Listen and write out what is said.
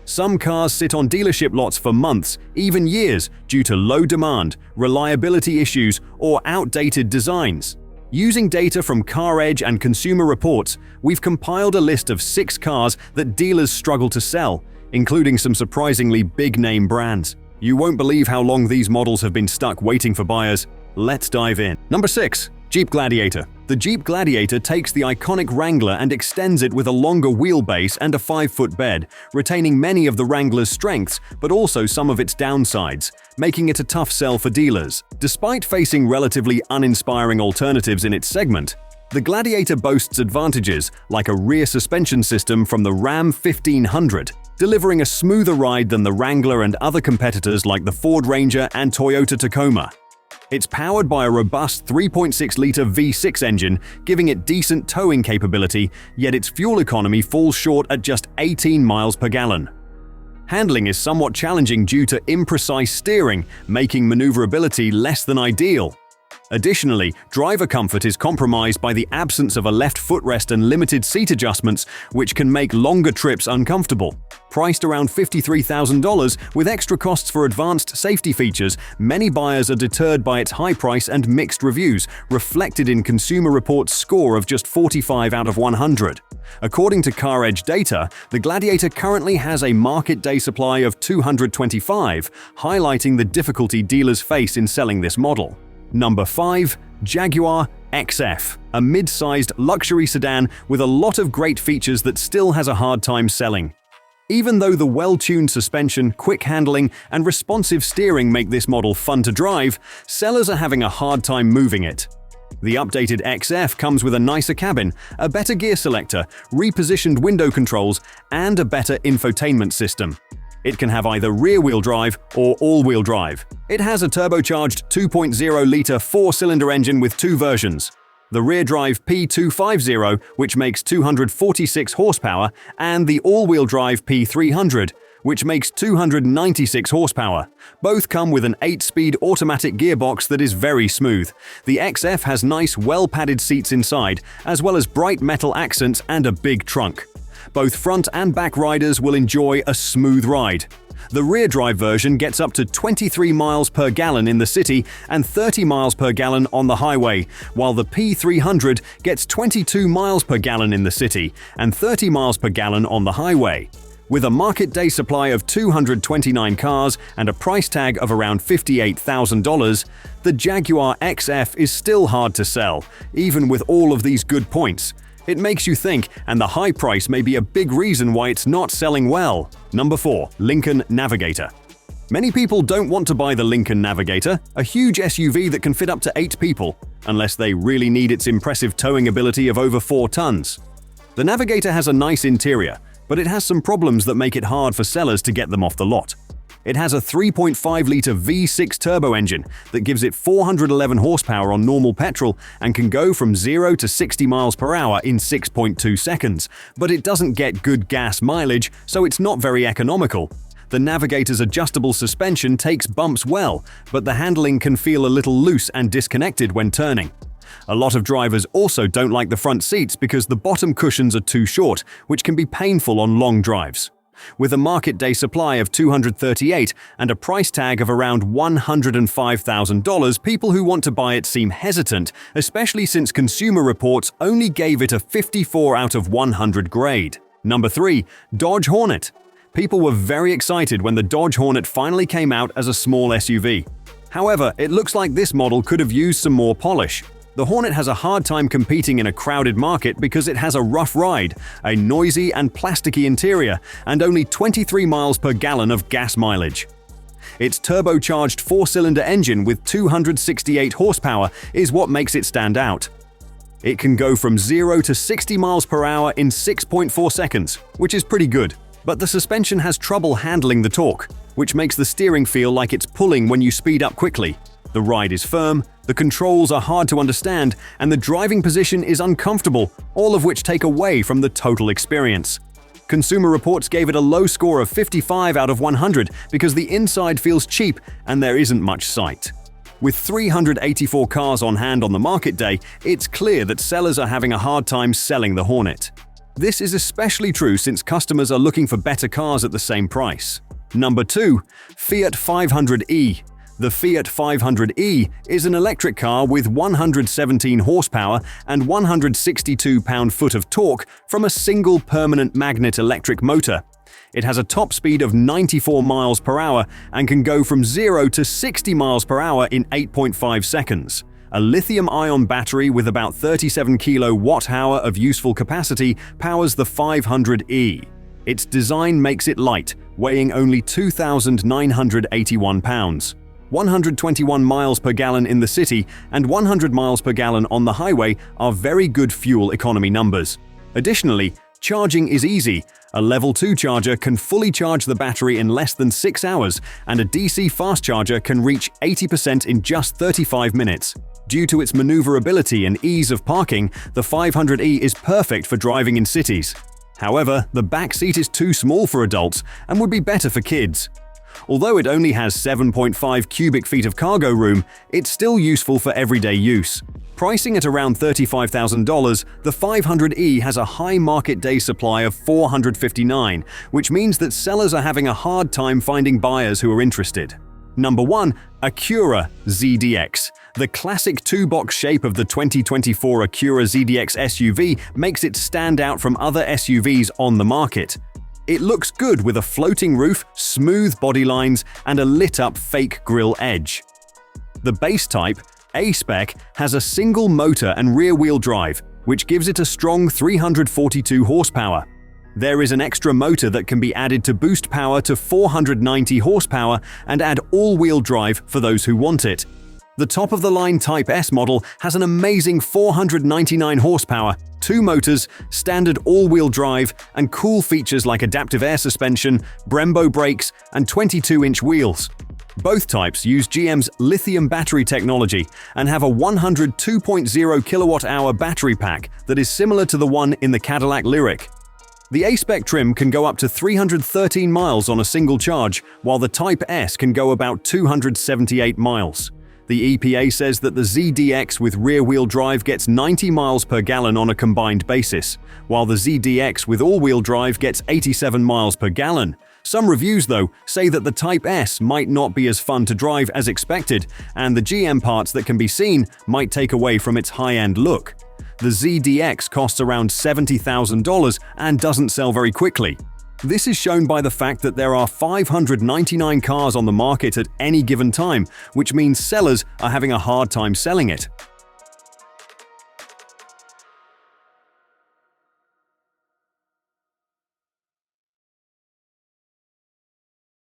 Some cars sit on dealership lots for months, even years, due to low demand, reliability issues, or outdated designs. Using data from CarEdge and Consumer Reports, we've compiled a list of 6 cars that dealers struggle to sell, including some surprisingly big-name brands. You won't believe how long these models have been stuck waiting for buyers. Let's dive in. Number 6. Jeep Gladiator. The Jeep Gladiator takes the iconic Wrangler and extends it with a longer wheelbase and a 5-foot bed, retaining many of the Wrangler's strengths but also some of its downsides, making it a tough sell for dealers. Despite facing relatively uninspiring alternatives in its segment, the Gladiator boasts advantages like a rear suspension system from the Ram 1500, delivering a smoother ride than the Wrangler and other competitors like the Ford Ranger and Toyota Tacoma. It's powered by a robust 3.6-liter V6 engine, giving it decent towing capability, yet its fuel economy falls short at just 18 miles per gallon. Handling is somewhat challenging due to imprecise steering, making maneuverability less than ideal. Additionally, driver comfort is compromised by the absence of a left footrest and limited seat adjustments, which can make longer trips uncomfortable. Priced around $53,000 with extra costs for advanced safety features, many buyers are deterred by its high price and mixed reviews, reflected in Consumer Reports' score of just 45 out of 100. According to CarEdge data, the Gladiator currently has a market day supply of 225, highlighting the difficulty dealers face in selling this model. Number 5. Jaguar XF, a mid-sized luxury sedan with a lot of great features that still has a hard time selling. Even though the well-tuned suspension, quick handling, and responsive steering make this model fun to drive, sellers are having a hard time moving it. The updated XF comes with a nicer cabin, a better gear selector, repositioned window controls, and a better infotainment system. It can have either rear-wheel drive or all-wheel drive. It has a turbocharged 2.0-liter 4-cylinder engine with 2 versions. The rear-drive P250, which makes 246 horsepower, and the all-wheel drive P300, which makes 296 horsepower. Both come with an 8-speed automatic gearbox that is very smooth. The XF has nice, well-padded seats inside, as well as bright metal accents and a big trunk. Both front and back riders will enjoy a smooth ride. The rear-drive version gets up to 23 miles per gallon in the city and 30 miles per gallon on the highway, while the P300 gets 22 miles per gallon in the city and 30 miles per gallon on the highway. With a market day supply of 229 cars and a price tag of around $58,000, the Jaguar XF is still hard to sell, even with all of these good points. It makes you think, and the high price may be a big reason why it's not selling well. Number 4. Lincoln Navigator. Many people don't want to buy the Lincoln Navigator, a huge SUV that can fit up to 8 people, unless they really need its impressive towing ability of over 4 tons. The Navigator has a nice interior, but it has some problems that make it hard for sellers to get them off the lot. It has a 3.5-liter V6 turbo engine that gives it 411 horsepower on normal petrol and can go from 0 to 60 miles per hour in 6.2 seconds, but it doesn't get good gas mileage, so it's not very economical. The Navigator's adjustable suspension takes bumps well, but the handling can feel a little loose and disconnected when turning. A lot of drivers also don't like the front seats because the bottom cushions are too short, which can be painful on long drives. With a market day supply of 238 and a price tag of around $105,000, people who want to buy it seem hesitant, especially since Consumer Reports only gave it a 54 out of 100 grade. Number 3. Dodge Hornet. People were very excited when the Dodge Hornet finally came out as a small SUV. However, it looks like this model could have used some more polish. The Hornet has a hard time competing in a crowded market because it has a rough ride, a noisy and plasticky interior, and only 23 miles per gallon of gas mileage. Its turbocharged 4-cylinder engine with 268 horsepower is what makes it stand out. It can go from 0 to 60 miles per hour in 6.4 seconds, which is pretty good. But the suspension has trouble handling the torque, which makes the steering feel like it's pulling when you speed up quickly. The ride is firm, the controls are hard to understand, and the driving position is uncomfortable, all of which take away from the total experience. Consumer Reports gave it a low score of 55 out of 100 because the inside feels cheap and there isn't much sight. With 384 cars on hand on the market day, it's clear that sellers are having a hard time selling the Hornet. This is especially true since customers are looking for better cars at the same price. Number 2. Fiat 500e. The Fiat 500e is an electric car with 117 horsepower and 162 pound-foot of torque from a single permanent magnet electric motor. It has a top speed of 94 miles per hour and can go from 0 to 60 miles per hour in 8.5 seconds. A lithium-ion battery with about 37 kilowatt-hour of useful capacity powers the 500e. Its design makes it light, weighing only 2,981 pounds. 121 miles per gallon in the city and 100 miles per gallon on the highway are very good fuel economy numbers. Additionally, charging is easy. A level 2 charger can fully charge the battery in less than 6 hours, and a DC fast charger can reach 80% in just 35 minutes. Due to its maneuverability and ease of parking, the 500e is perfect for driving in cities. However, the back seat is too small for adults and would be better for kids. Although it only has 7.5 cubic feet of cargo room, it's still useful for everyday use. Pricing at around $35,000, the 500e has a high market day supply of 459, which means that sellers are having a hard time finding buyers who are interested. Number 1. Acura ZDX. The classic two-box shape of the 2024 Acura ZDX SUV makes it stand out from other SUVs on the market. It looks good with a floating roof, smooth body lines, and a lit-up fake grille edge. The base type, A-Spec, has a single motor and rear-wheel drive, which gives it a strong 342 horsepower. There is an extra motor that can be added to boost power to 490 horsepower and add all-wheel drive for those who want it. The top-of-the-line Type S model has an amazing 499 horsepower, 2 motors, standard all-wheel drive, and cool features like adaptive air suspension, Brembo brakes, and 22-inch wheels. Both types use GM's lithium battery technology and have a 102.0 kilowatt-hour battery pack that is similar to the one in the Cadillac Lyriq. The A-Spec trim can go up to 313 miles on a single charge, while the Type S can go about 278 miles. The EPA says that the ZDX with rear-wheel drive gets 90 miles per gallon on a combined basis, while the ZDX with all-wheel drive gets 87 miles per gallon. Some reviews, though, say that the Type S might not be as fun to drive as expected, and the GM parts that can be seen might take away from its high-end look. The ZDX costs around $70,000 and doesn't sell very quickly. This is shown by the fact that there are 599 cars on the market at any given time, which means sellers are having a hard time selling it.